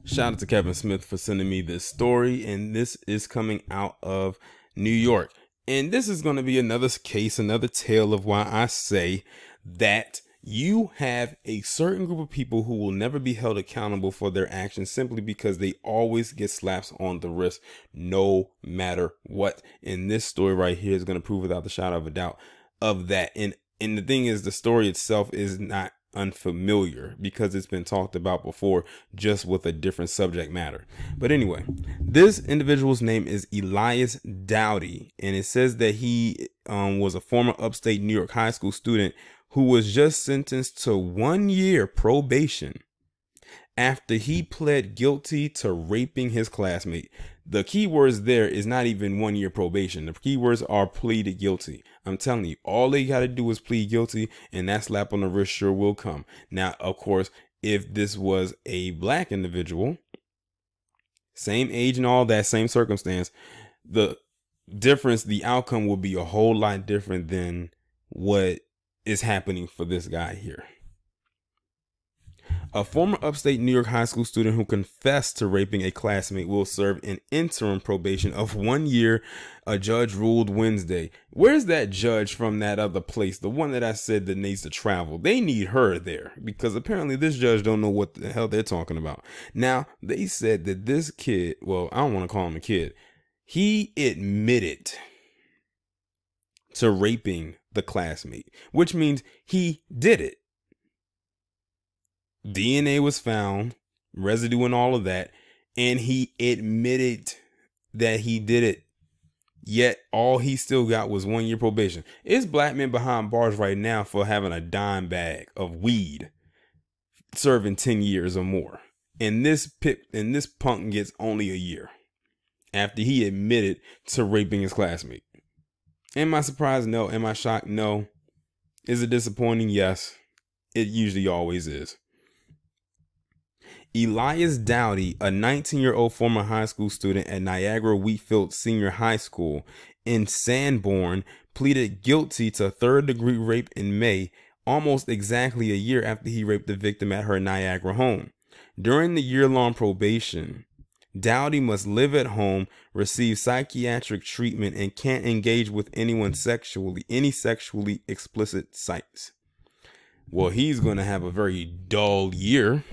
Shout out to Kevin Smith for sending me this story, and this is coming out of New York. And this is going to be another case, another tale of why I say that you have a certain group of people who will never be held accountable for their actions simply because they always get slaps on the wrist no matter what. And this story right here is going to prove without the shadow of a doubt of that. And the thing is, the story itself is not unfamiliar because it's been talked about before, just with a different subject matter. But anyway, this individual's name is Elias Dowdy, and it says that he was a former upstate New York high school student who was just sentenced to 1 year probation after he pled guilty to raping his classmate. The key words there is not even 1 year probation. The key words are pleaded guilty. I'm telling you, all they got to do is plead guilty, and that slap on the wrist sure will come. Now, of course, if this was a black individual, same age and all that, same circumstance, the difference, the outcome will be a whole lot different than what is happening for this guy here. A former upstate New York high school student who confessed to raping a classmate will serve an interim probation of 1 year, a judge ruled Wednesday. Where's that judge from that other place? The one that I said that needs to travel. They need her there because apparently this judge don't know what the hell they're talking about. Now, they said that this kid, well, I don't want to call him a kid. He admitted to raping the classmate, which means he did it. DNA was found, residue and all of that, and he admitted that he did it. Yet all he still got was 1 year probation. It's black men behind bars right now for having a dime bag of weed, serving 10 years or more. And this punk gets only a year after he admitted to raping his classmate. Am I surprised? No. Am I shocked? No. Is it disappointing? Yes. It usually always is. Elias Dowdy, a 19-year-old former high school student at Niagara Wheatfield Senior High School in Sanborn, pleaded guilty to third-degree rape in May, almost exactly a year after he raped the victim at her Niagara home. During the year-long probation, Dowdy must live at home, receive psychiatric treatment, and can't engage with anyone sexually, any sexually explicit sites. Well, he's going to have a very dull year.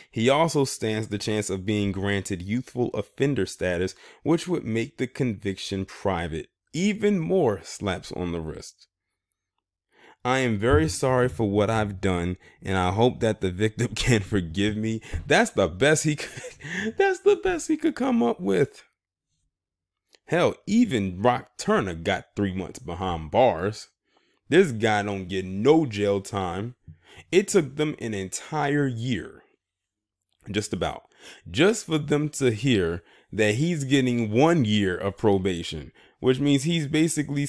He also stands the chance of being granted youthful offender status, which would make the conviction private. Even more slaps on the wrist. I am very sorry for what I've done, and I hope that the victim can forgive me. That's the best he could come up with. Hell, even Brock Turner got 3 months behind bars. This guy don't get no jail time. It took them an entire year. Just for them to hear that he's getting 1 year of probation, which means he's basically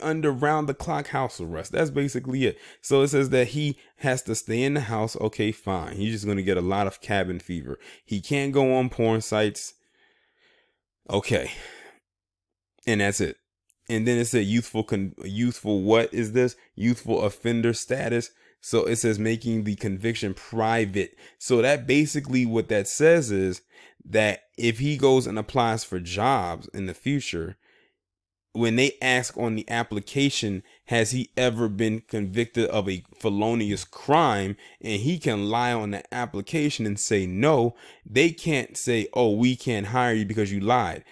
under round the clock house arrest. That's basically it. So it says that he has to stay in the house. Okay, fine. He's just going to get a lot of cabin fever. He can't go on porn sites. Okay. And that's it. And then it said youthful what is this? Youthful offender status. So it says making the conviction private. So that basically what that says is that if he goes and applies for jobs in the future, when they ask on the application, has he ever been convicted of a felonious crime, and he can lie on the application and say no, they can't say, oh, we can't hire you because you lied.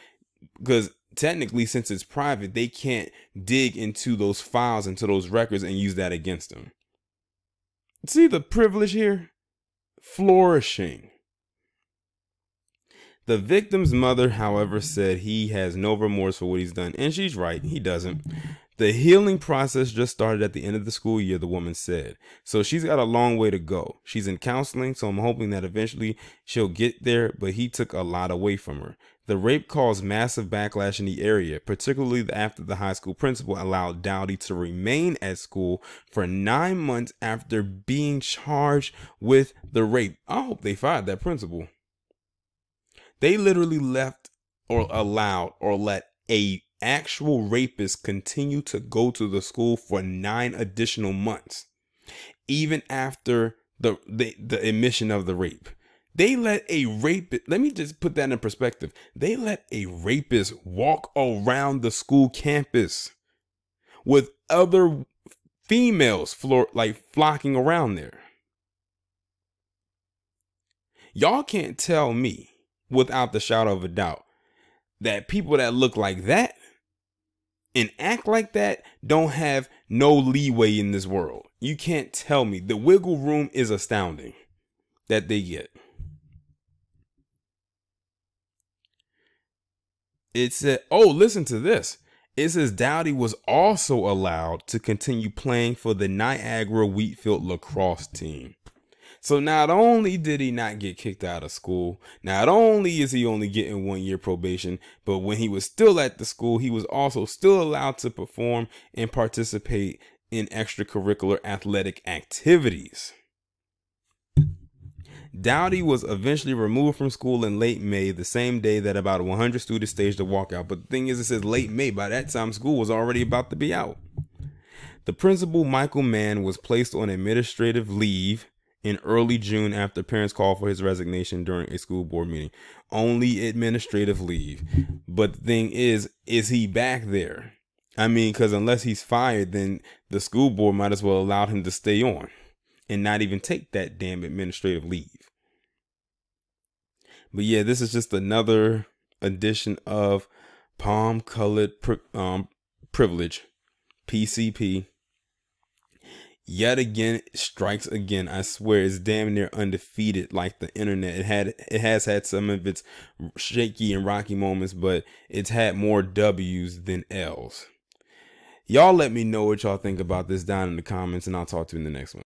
Because technically, since it's private, they can't dig into those files, into those records, and use that against him. See the privilege here? Flourishing. The victim's mother, however, said he has no remorse for what he's done. And she's right. He doesn't. The healing process just started at the end of the school year, the woman said. So she's got a long way to go. She's in counseling, so I'm hoping that eventually she'll get there, but he took a lot away from her. The rape caused massive backlash in the area, particularly after the high school principal allowed Dowdy to remain at school for 9 months after being charged with the rape. I hope they fired that principal. They literally left or allowed or let a actual rapist continue to go to the school for 9 additional months, even after the admission of the rape. They let a rapist, let me just put that in perspective. They let a rapist walk around the school campus with other females flocking around there. Y'all can't tell me without the shadow of a doubt that people that look like that and act like that don't have no leeway in this world. You can't tell me. The wiggle room is astounding that they get. It said, oh, listen to this. It says Dowdy was also allowed to continue playing for the Niagara Wheatfield lacrosse team. So not only did he not get kicked out of school, not only is he only getting 1 year probation, but when he was still at the school, he was also still allowed to perform and participate in extracurricular athletic activities. Dowdy was eventually removed from school in late May, the same day that about 100 students staged a walkout. But the thing is, it says late May. By that time, school was already about to be out. The principal, Michael Mann, was placed on administrative leave in early June after parents called for his resignation during a school board meeting. Only administrative leave. But the thing is he back there? I mean, because unless he's fired, then the school board might as well allow him to stay on and not even take that damn administrative leave. But yeah, this is just another edition of Palm Colored Privilege, PCP. Yet again, strikes again. I swear it's damn near undefeated like the internet. It has had some of its shaky and rocky moments, but it's had more W's than L's. Y'all let me know what y'all think about this down in the comments, and I'll talk to you in the next one.